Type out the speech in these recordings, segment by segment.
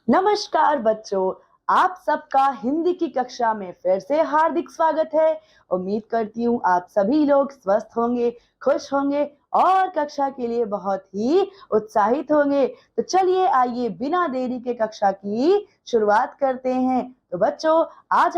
नमस्कार बच्चों, आप सबका हिंदी की कक्षा में फिर से हार्दिक स्वागत है। उम्मीद करती हूँ आप सभी लोग स्वस्थ होंगे, खुश होंगे और कक्षा के लिए बहुत ही उत्साहित होंगे। तो चलिए आइए बिना देरी के कक्षा की शुरुआत करते हैं। तो बच्चों, आज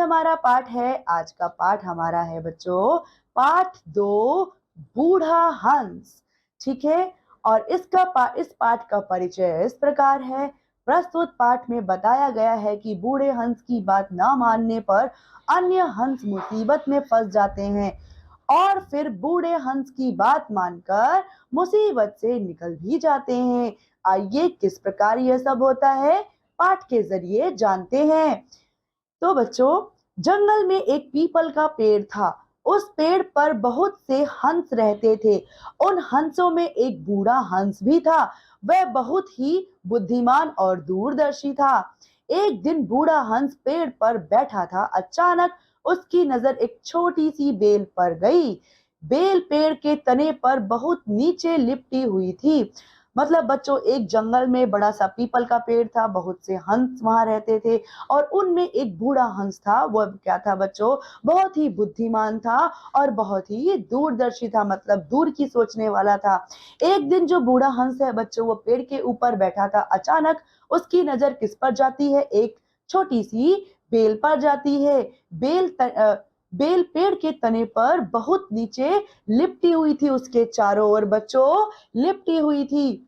का पाठ हमारा है बच्चों, पाठ 2, बूढ़ा हंस। ठीक है, और इस पाठ का परिचय इस प्रकार है। प्रस्तुत पाठ में बताया गया है कि बूढ़े हंस की बात ना मानने पर अन्य हंस मुसीबत में फंस जाते हैं और फिर बूढ़े हंस की बात मानकर मुसीबत से निकल भी जाते हैं। आइए किस प्रकार यह सब होता है, पाठ के जरिए जानते हैं। तो बच्चों, जंगल में एक पीपल का पेड़ था। उस पेड़ पर बहुत से हंस रहते थे। उन हंसों में एक बूढ़ा हंस भी था। वह बहुत ही बुद्धिमान और दूरदर्शी था। एक दिन बूढ़ा हंस पेड़ पर बैठा था। अचानक उसकी नजर एक छोटी सी बेल पर गई। बेल पेड़ के तने पर बहुत नीचे लिपटी हुई थी। मतलब बच्चों, एक जंगल में बड़ा सा पीपल का पेड़ था, बहुत से हंस वहां रहते थे और उनमें एक बूढ़ा हंस था। वह क्या था बच्चों, बहुत ही बुद्धिमान था और बहुत ही दूरदर्शी था, मतलब दूर की सोचने वाला था। एक दिन जो बूढ़ा हंस है बच्चों, वो पेड़ के ऊपर बैठा था। अचानक उसकी नजर किस पर जाती है, एक छोटी सी बेल पर जाती है। बेल पेड़ के तने पर बहुत नीचे लिपटी हुई थी, उसके चारों ओर बच्चों लिपटी हुई थी।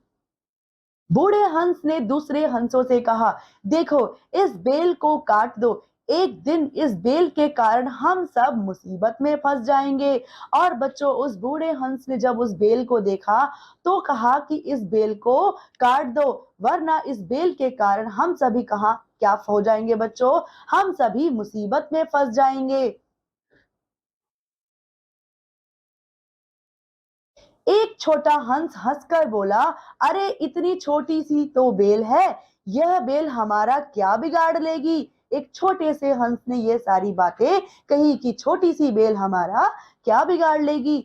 बूढ़े हंस ने दूसरे हंसों से कहा, देखो, इस बेल को काट दो। एक दिन इस बेल के कारण हम सब मुसीबत में फंस जाएंगे। और बच्चों, उस बूढ़े हंस ने जब उस बेल को देखा तो कहा कि इस बेल को काट दो, वरना इस बेल के कारण हम सभी कहाँ क्या हो जाएंगे बच्चों, हम सभी मुसीबत में फंस जाएंगे। एक छोटा हंस हंसकर बोला, अरे इतनी छोटी सी तो बेल है, यह बेल हमारा क्या बिगाड़ लेगी। एक छोटे से हंस ने ये सारी बातें कही कि छोटी सी बेल हमारा क्या बिगाड़ लेगी।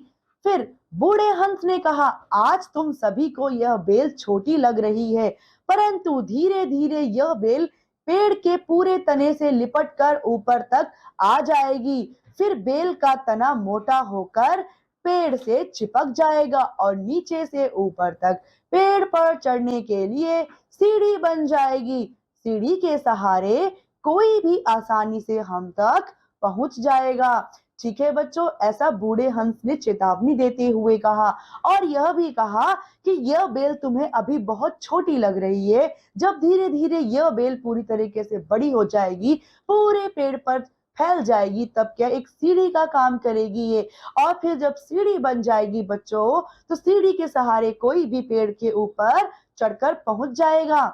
फिर बूढ़े हंस ने कहा, आज तुम सभी को यह बेल छोटी लग रही है, परंतु धीरे धीरे यह बेल पेड़ के पूरे तने से लिपट कर ऊपर तक आ जाएगी। फिर बेल का तना मोटा होकर पेड़ से चिपक जाएगा और नीचे से ऊपर तक पेड़ पर चढ़ने के लिए सीढ़ी बन जाएगी। सीढ़ी के सहारे कोई भी आसानी से हम तक पहुंच जाएगा। ठीक है बच्चों, ऐसा बूढ़े हंस ने चेतावनी देते हुए कहा और यह भी कहा कि यह बेल तुम्हें अभी बहुत छोटी लग रही है। जब धीरे धीरे यह बेल पूरी तरीके से बड़ी हो जाएगी, पूरे पेड़ पर फैल जाएगी, तब क्या एक सीढ़ी का काम करेगी ये। और फिर जब सीढ़ी बन जाएगी बच्चों, तो सीढ़ी के सहारे कोई भी पेड़ के ऊपर चढ़कर पहुंच जाएगा।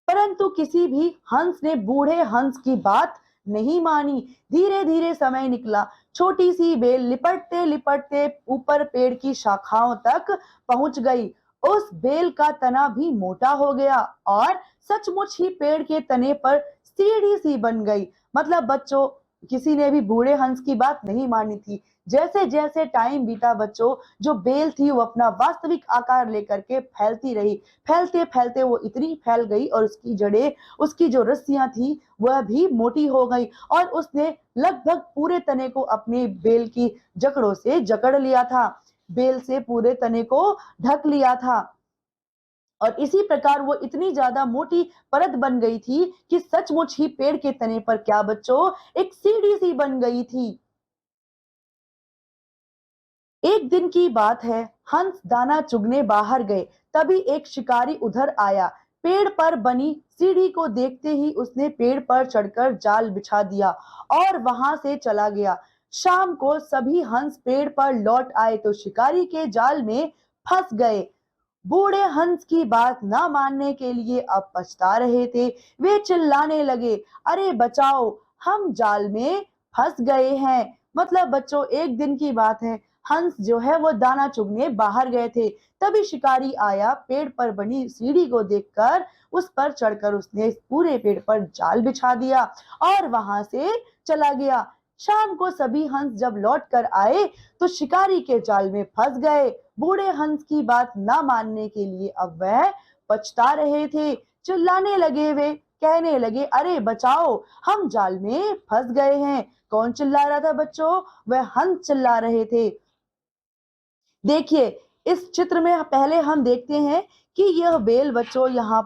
परंतु किसी भी हंस ने बूढ़े हंस की बात नहीं मानी। धीरे धीरे समय निकला। छोटी सी बेल लिपटते लिपटते ऊपर पेड़ की शाखाओं तक पहुंच गई। उस बेल का तना भी मोटा हो गया और सचमुच ही पेड़ के तने पर सीढ़ी सी बन गई। मतलब बच्चों, किसी ने भी बूढ़े हंस की बात नहीं मानी थी। जैसे जैसे टाइम बीता बच्चों, जो बेल थी वो अपना वास्तविक आकार लेकर के फैलती रही। फैलते फैलते वो इतनी फैल गई और उसकी जड़ें, उसकी जो रस्सियां थी वह भी मोटी हो गई और उसने लगभग पूरे तने को अपने बेल की जकड़ों से जकड़ लिया था। बेल से पूरे तने को ढक लिया था और इसी प्रकार वो इतनी ज्यादा मोटी परत बन गई थी कि सचमुच ही पेड़ के तने पर क्या बच्चों, एक सीढ़ी सी बन गई थी। एक दिन की बात है, हंस दाना चुगने बाहर गए। तभी एक शिकारी उधर आया। पेड़ पर बनी सीढ़ी को देखते ही उसने पेड़ पर चढ़कर जाल बिछा दिया और वहां से चला गया। शाम को सभी हंस पेड़ पर लौट आए तो शिकारी के जाल में फंस गए। बूढ़े हंस की बात ना मानने के लिए अब पछता रहे थे। वे चिल्लाने लगे, अरे बचाओ, हम जाल में फंस गए हैं। मतलब बच्चों, एक दिन की बात है, हंस जो है वो दाना चुगने बाहर गए थे। तभी शिकारी आया। पेड़ पर बनी सीढ़ी को देखकर उस पर चढ़कर उसने इस पूरे पेड़ पर जाल बिछा दिया और वहां से चला गया। शाम को सभी हंस जब लौट कर आए तो शिकारी के जाल में फंस गए। बूढ़े हंस की बात ना मानने के लिए अब वह पछता रहे थे। चिल्लाने लगे वे, कहने लगे, अरे बचाओ, हम जाल में फंस गए हैं। कौन चिल्ला रहा था बच्चों? वह हंस चिल्ला रहे थे। देखिए, इस चित्र में पहले हम देखते हैं कि यह बेल बच्चों यहाँ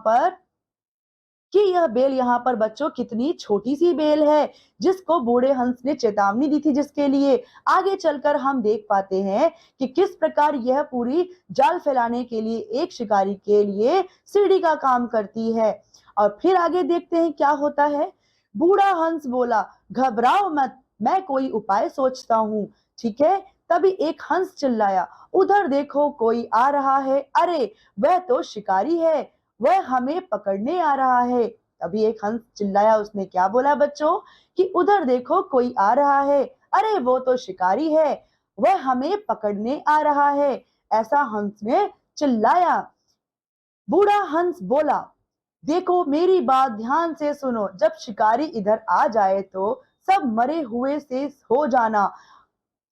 पर बच्चों कितनी छोटी सी बेल है, जिसको बूढ़े हंस ने चेतावनी दी थी, जिसके लिए आगे चलकर हम देख पाते हैं कि किस प्रकार यह पूरी जाल फैलाने के लिए एक शिकारी के लिए सीढ़ी का काम करती है। और फिर आगे देखते हैं क्या होता है। बूढ़ा हंस बोला, घबराओ मत, मैं कोई उपाय सोचता हूँ। ठीक है, तभी एक हंस चिल्लाया, उधर देखो कोई आ रहा है, अरे वह तो शिकारी है, वह हमें पकड़ने आ रहा है। तभी एक हंस चिल्लाया, उसने क्या बोला बच्चों कि उधर देखो कोई आ रहा है, अरे वो तो शिकारी है, वह हमें पकड़ने आ रहा है। ऐसा हंस ने चिल्लाया। बूढ़ा हंस बोला, देखो मेरी बात ध्यान से सुनो, जब शिकारी इधर आ जाए तो सब मरे हुए से हो जाना,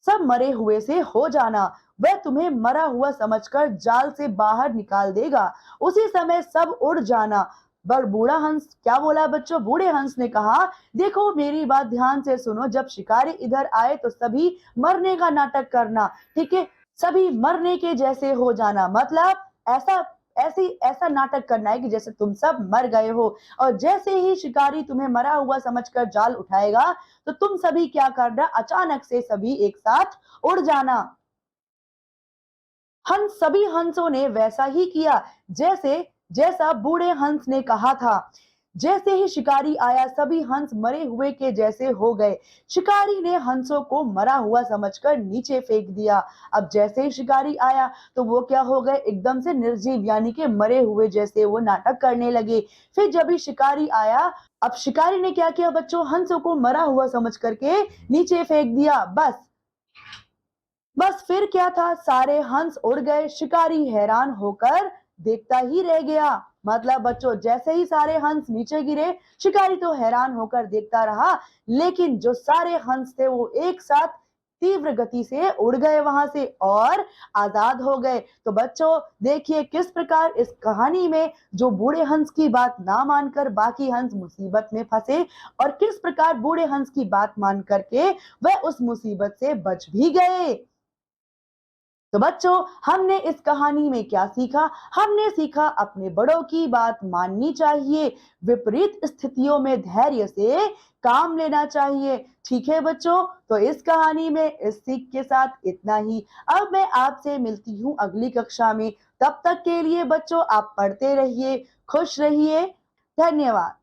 सब मरे हुए से हो जाना। वह तुम्हें मरा हुआ समझकर जाल से बाहर निकाल देगा, उसी समय सब उड़ जाना। पर बूढ़ा हंस क्या बोला बच्चों? बूढ़े हंस ने कहा, देखो मेरी बात ध्यान से सुनो, जब शिकारी इधर आए तो सभी मरने का नाटक करना, ठीक है, सभी मरने के जैसे हो जाना। मतलब ऐसा नाटक करना है कि जैसे तुम सब मर गए हो, और जैसे ही शिकारी तुम्हें मरा हुआ समझकर जाल उठाएगा तो तुम सभी क्या करना, अचानक से सभी एक साथ उड़ जाना। सभी हंसों ने वैसा ही किया जैसा बूढ़े हंस ने कहा था। जैसे ही शिकारी आया सभी हंस मरे हुए के जैसे हो गए। शिकारी ने हंसों को मरा हुआ समझकर नीचे फेंक दिया। अब जैसे ही शिकारी आया तो वो क्या हो गए, एकदम से निर्जीव यानी कि मरे हुए जैसे वो नाटक करने लगे। फिर जब भी शिकारी आया, अब शिकारी ने क्या किया बच्चों, हंसों को मरा हुआ समझ करके नीचे फेंक दिया। बस फिर क्या था, सारे हंस उड़ गए। शिकारी हैरान होकर देखता ही रह गया। मतलब बच्चों, जैसे ही सारे हंस नीचे गिरे, शिकारी तो हैरान होकर देखता रहा, लेकिन जो सारे हंस थे वो एक साथ तीव्र गति से उड़ गए वहां से और आजाद हो गए। तो बच्चों देखिए किस प्रकार इस कहानी में जो बूढ़े हंस की बात ना मानकर बाकी हंस मुसीबत में फंसे, और किस प्रकार बूढ़े हंस की बात मान करके वह उस मुसीबत से बच भी गए। तो बच्चों, हमने इस कहानी में क्या सीखा? हमने सीखा अपने बड़ों की बात माननी चाहिए, विपरीत स्थितियों में धैर्य से काम लेना चाहिए। ठीक है बच्चों, तो इस कहानी में इस सीख के साथ इतना ही। अब मैं आपसे मिलती हूँ अगली कक्षा में। तब तक के लिए बच्चों आप पढ़ते रहिए, खुश रहिए। धन्यवाद।